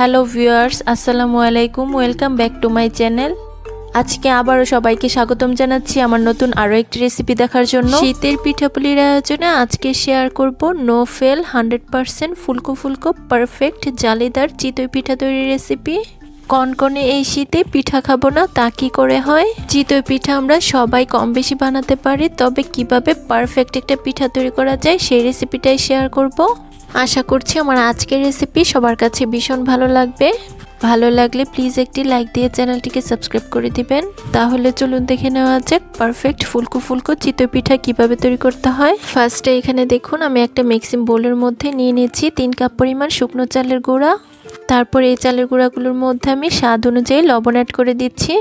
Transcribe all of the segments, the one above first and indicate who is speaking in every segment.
Speaker 1: Hello viewers, আসসালামু আলাইকুম। Welcome back to my channel. আজকে আবারও সবাইকে স্বাগতম জানাচ্ছি আমার নতুন আরও একটি রেসিপি দেখার জন্য। শীতের পিঠাপুলির আয়োজনে আজকে শেয়ার করব নো ফেল 100% ফুলকো ফুলকো পারফেক্ট জালিদার চিতই পিঠা তৈরির রেসিপি। কনকনে এই শীতে পিঠা খাবো না তা কি করে হয়? চিতই পিঠা আমরা সবাই কম বেশি বানাতে পারি, তবে কিভাবে পারফেক্ট একটা পিঠা তৈরি করা যায় সেই রেসিপিটাই শেয়ার করব। আশা করছি আমার আজকের রেসিপি সবার কাছে ভীষণ ভালো লাগবে। ভালো লাগলে প্লিজ একটি লাইক দিয়ে চ্যানেলটিকে সাবস্ক্রাইব করে দিবেন। তাহলে চলুন দেখে নেওয়া যাক পারফেক্ট ফুলকো ফুলকো চিতই পিঠা কিভাবে তৈরি করতে হয়। ফার্স্টে এখানে দেখুন আমি একটা মিক্সিং বোলের মধ্যে নিয়ে নিয়েছি 3 কাপ পরিমাণ শুকনো চালের গুঁড়া। তারপর এই চালের গুঁড়াগুলোর মধ্যে আমি স্বাদ অনুযায়ী লবণ অ্যাড করে দিচ্ছি।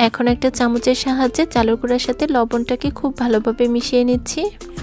Speaker 1: এখন একটা চামচের সাহায্যে চালের গুঁড়ার সাথে লবণটাকে খুব ভালোভাবে মিশিয়ে নিচ্ছি।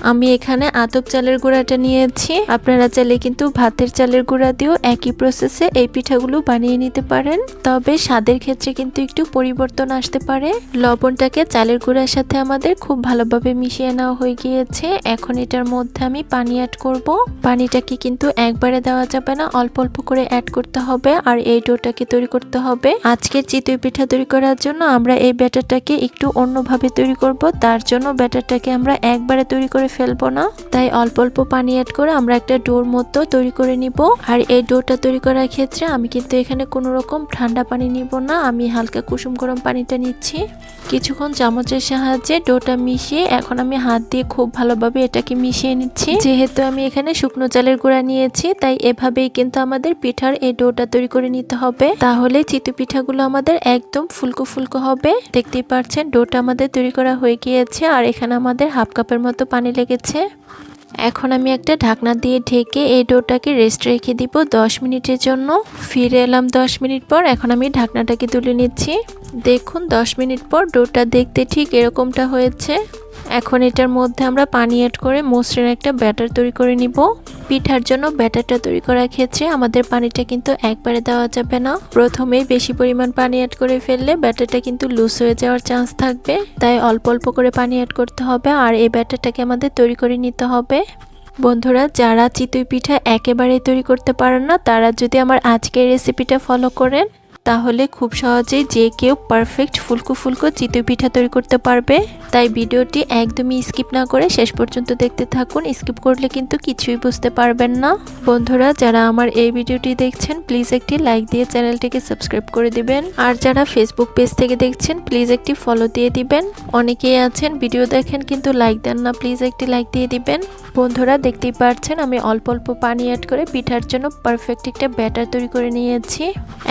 Speaker 1: আমি এখানে আতপ চালের গুঁড়াটা নিয়েছি, আপনারা চাইলে কিন্তু ভাতের চালের গুঁড়া দিয়েও একই প্রসেসে এই পিঠাগুলো বানিয়ে নিতে পারেন, তবে স্বাদের ক্ষেত্রে কিন্তু একটু পরিবর্তন আসতে পারে। লবণটাকে চালের গুঁড়ার সাথে আমাদের খুব ভালোভাবে মিশিয়ে নেওয়া হয়ে গিয়েছে। এখন এটার মধ্যে আমি পানি অ্যাড করব। পানিটাকে কিন্তু একবারে দেওয়া যাবে না, অল্প অল্প করে অ্যাড করতে হবে। আর এই ডোটাকে তৈরি করতে হবে। আজকের চিতই পিঠা তৈরি করার জন্য আমরা এই ব্যাটারটাকে একটু অন্যভাবে তৈরি করব। তার জন্য ব্যাটারটাকে আমরা একবারে তৈরি করে ফেলবো না, তাই অল্প অল্প পানি অ্যাড করে আমরা একটা ডোর মতো তৈরি করে নিব। আর এই ডোটা তৈরি করার ক্ষেত্রে আমি কিন্তু এখানে কোনো রকম ঠান্ডা পানি নিব না, আমি হালকা কুসুম গরম পানিটা নিচ্ছি। কিছুক্ষণ চামচের সাহায্যে ডোটা মিশিয়ে এখন আমি হাত দিয়ে খুব ভালোভাবে এটাকে মিশিয়ে নিচ্ছি। যেহেতু আমি এখানে শুকনো চালের গুঁড়া নিয়েছি, তাই এভাবেই কিন্তু আমাদের পিঠার এই ডোটা তৈরি করে নিতে হবে, তাহলে চিতই পিঠাগুলো আমাদের একদম ফুলকো ফুলকো হবে। দেখতেই পাচ্ছেন ডোটা আমাদের তৈরি করা হয়ে গিয়েছে, আর এখানে আমাদের হাফ কাপের মতো পানি লেগেছে। এখন আমি একটা ঢাকনা দিয়ে ঢেকে এই ডোটাকে রেস্ট রেখে দিব 10 মিনিটের জন্য। ফিরে এলাম 10 মিনিট পর। এখন আমি ঢাকনাটাকে তুলে নিচ্ছি। দেখুন 10 মিনিট পর ডোটা দেখতে ঠিক এরকমটা হয়েছে। এখন এটার মধ্যে আমরা পানি অ্যাড করে মসৃণ একটা ব্যাটার তৈরি করে নিব। পিঠার জন্য ব্যাটারটা তৈরি করার ক্ষেত্রে আমাদের পানিটা কিন্তু একবারে দেওয়া যাবে না, প্রথমেই বেশি পরিমাণ পানি অ্যাড করে ফেললে ব্যাটারটা কিন্তু লুজ হয়ে যাওয়ার চান্স থাকবে, তাই অল্প অল্প করে পানি অ্যাড করতে হবে। আর এই ব্যাটারটাকে আমাদের তৈরি করে নিতে হবে। বন্ধুরা, যারা চিতই পিঠা একেবারেই তৈরি করতে পারেন না, তারা যদি আমার আজকের রেসিপিটা ফলো করেন তাহলে খুব সহজেই যে কেউ পারফেক্ট ফুলকো ফুলকো চিতই পিঠা তৈরি করতে পারবে। তাই ভিডিওটি একদমই স্কিপ না করে শেষ পর্যন্ত দেখতে থাকুন, স্কিপ করলে কিন্তু কিছুই বুঝতে পারবেন না। বন্ধুরা, যারা আমার এই ভিডিওটি দেখছেন প্লিজ একটি লাইক দিয়ে চ্যানেলটিকে সাবস্ক্রাইব করে দিবেন। আর যারা ফেসবুক পেজ থেকে দেখছেন প্লিজ একটি ফলো দিয়ে দিবেন। অনেকেই আছেন ভিডিও দেখেন কিন্তু লাইক দেন না, প্লিজ একটি লাইক দিয়ে দিবেন। বন্ধুরা, দেখতেই পাচ্ছেন আমি অল্প অল্প পানি অ্যাড করে পিঠার জন্য পারফেক্ট একটা ব্যাটার তৈরি করে নিয়েছি।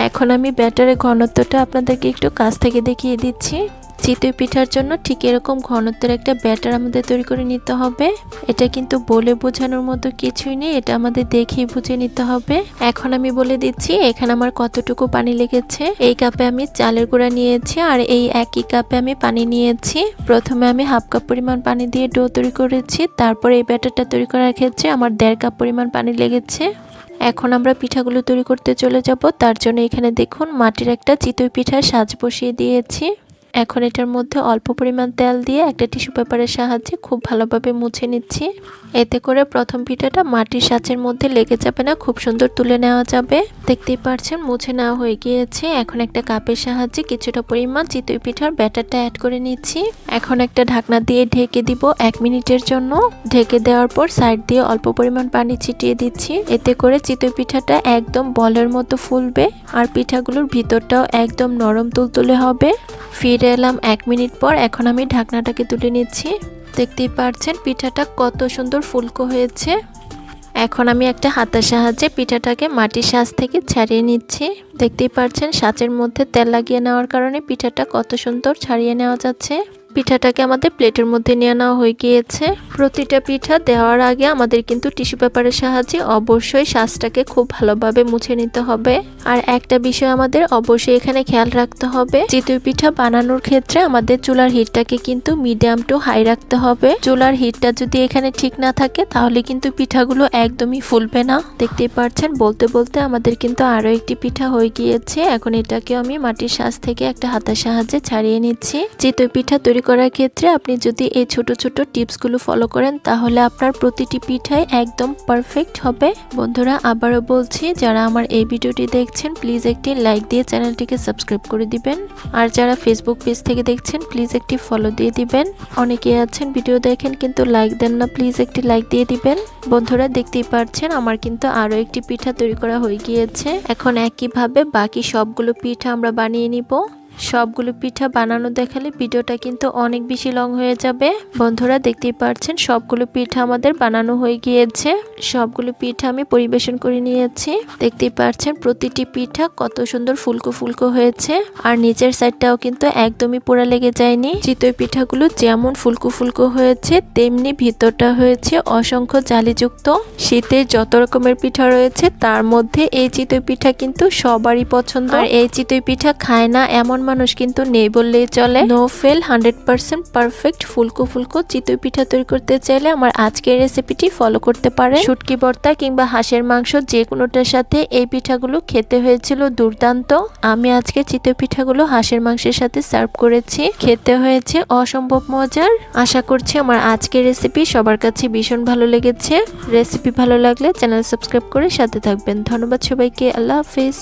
Speaker 1: এখন আমি ব্যাটারের ঘনত্বটা আপনাদেরকে একটু কাছ থেকে দেখিয়ে দিচ্ছি। চিতই পিঠার জন্য ঠিক এরকম ঘনত্বের একটা ব্যাটার আমাদের তৈরি করে নিতে হবে। এটা কিন্তু বলে বোঝানোর মতো কিছুই নেই, এটা আমাদের দেখেই বুঝে নিতে হবে। এখন আমি বলে দিচ্ছি এখানে আমার কতটুকু পানি লেগেছে। এই কাপে আমি চালের গুঁড়া নিয়েছি, আর এই একই কাপে আমি পানি নিয়েছি। প্রথমে আমি হাফ কাপ পরিমাণ পানি দিয়ে ডো তৈরি করেছি, তারপর এই ব্যাটারটা তৈরি করার ক্ষেত্রে আমার 1.5 কাপ পরিমাণ পানি লেগেছে। এখন আমরা পিঠাগুলো তৈরি করতে চলে যাব। তার জন্য এখানে দেখুন মাটির একটা চিতই পিঠার সাজ বসিয়ে দিয়েছি। এখন এটার মধ্যে অল্প পরিমাণ তেল দিয়ে একটা টিস্যু পেপারের সাহায্যে খুব ভালোভাবে মুছে নিচ্ছি। এতে করে প্রথম পিঠাটা মাটির সাঁচের মধ্যে লেগে যাবে না, খুব সুন্দর তুলে নেওয়া যাবে। দেখতেই পাচ্ছেন মুছে নেওয়া হয়ে গিয়েছে। এখন একটা কাপের সাহায্যে কিছুটা পরিমাণ চিতই পিঠার ব্যাটারটা অ্যাড করে নিচ্ছি। এখন একটা ঢাকনা দিয়ে ঢেকে দিব 1 মিনিটের জন্য। ঢেকে দেওয়ার পর সাইড দিয়ে অল্প পরিমাণ পানি ছিটিয়ে দিচ্ছি। এতে করে চিতই পিঠাটা একদম বলের মতো ফুলবে, আর পিঠাগুলোর ভিতরটাও একদম নরম তুলতুলে হবে। ফিরে এলাম 1 মিনিট পর। এখন আমি ঢাকনাটাকে তুলে নিচ্ছি। দেখতেই পাচ্ছেন পিঠাটা কত সুন্দর ফুলকো হয়েছে। এখন আমি একটা হাতার সাহায্যে পিঠাটাকে মাটির সাঁচ থেকে ছাড়িয়ে নিচ্ছি। দেখতেই পাচ্ছেন সাঁচের মধ্যে তেল লাগিয়ে নেওয়ার কারণে পিঠাটা কত সুন্দর ছাড়িয়ে নেওয়া যাচ্ছে। পিঠাটাকে আমাদের প্লেটের মধ্যে নিয়ে নেওয়া হয়ে গিয়েছে। প্রতিটা পিঠা দেওয়ার আগে আমাদের কিন্তু টিস্যু পেপারের সাহায্যে অবশ্যই সাঁচটাকে খুব ভালোভাবে মুছে নিতে হবে। আর একটা বিষয় আমাদের অবশ্যই এখানে খেয়াল রাখতে হবে, চিতই পিঠা বানানোর ক্ষেত্রে আমাদের চুলার হিটটাকে কিন্তু মিডিয়াম টু হাই রাখতে হবে। চুলার হিটটা যদি এখানে ঠিক না থাকে তাহলে কিন্তু পিঠাগুলো একদমই ফুলবে না। দেখতেই পাচ্ছেন বলতে বলতে আমাদের কিন্তু আরো একটি পিঠা হয়ে গিয়েছে। এখন এটাকে আমি মাটির সাঁচ থেকে একটা হাতার সাহায্যে ছাড়িয়ে নিচ্ছি। চিতই পিঠা তৈরি করার ক্ষেত্রে আপনি যদি এই ছোট ছোট টিপসগুলো ফলো করেন তাহলে আপনার প্রতিটি পিঠাই একদম পারফেক্ট হবে। বন্ধুরা আবারও বলছি, যারা আমার এই ভিডিওটি দেখছেন প্লিজ একটি লাইক দিয়ে চ্যানেলটিকে সাবস্ক্রাইব করে দিবেন। আর যারা ফেসবুক পেজ থেকে দেখছেন প্লিজ একটি ফলো দিয়ে দিবেন। অনেকে আছেন ভিডিও দেখেন কিন্তু লাইক দেন না, প্লিজ একটি লাইক দিয়ে দিবেন। বন্ধুরা দেখতেই পাচ্ছেন আমার কিন্তু আরো একটি পিঠা তৈরি করা হয়ে গিয়েছে। এখন একইভাবে বাকি সবগুলো পিঠা আমরা বানিয়ে নিব। সবগুলো পিঠা বানানো দেখালে ভিডিওটা কিন্তু অনেক বেশি লং হয়ে যাবে। বন্ধুরা দেখতেই পাচ্ছেন সবগুলো পিঠা আমাদের বানানো হয়ে গিয়েছে। সবগুলো পিঠা আমি পরিবেশন করে নিয়েছি। দেখতেই পাচ্ছেন প্রতিটি পিঠা কত সুন্দর ফুলকো ফুলকো হয়েছে, আর নিচের সাইডটাও কিন্তু একদমই পোড়া লেগে যায়নি। চিতই পিঠাগুলো যেমন ফুলকো ফুলকো হয়েছে তেমনি ভিতরটা হয়েছে অসংখ্য জালিযুক্ত। শীতের যত রকমের পিঠা রয়েছে তার মধ্যে এই চিতই পিঠা কিন্তু সবারই পছন্দ। আর এই চিতই পিঠা খায় না এমন মানুষ কিন্তু নেই বললেই চলে। নো ফেল 100% পারফেক্ট ফুলকো ফুলকো চিতই পিঠা তৈরি করতে চাইলে আমার আজকের রেসিপিটি ফলো করতে পারেন। শুটকি ভর্তা কিংবা হাঁসের মাংস যে কোনোটার সাথে এই পিঠাগুলো খেতে হয়েছিল দুর্দান্ত। আমি আজকে চিতই পিঠাগুলো হাঁসের মাংসের সাথে সার্ভ করেছি, খেতে হয়েছে অসম্ভব মজার। আশা করছি আমার আজকের রেসিপি সবার কাছে ভীষণ ভালো লেগেছে। রেসিপি ভালো লাগলে চ্যানেল সাবস্ক্রাইব করে সাথে থাকবেন। ধন্যবাদ সবাইকে, আল্লাহ হাফিজ।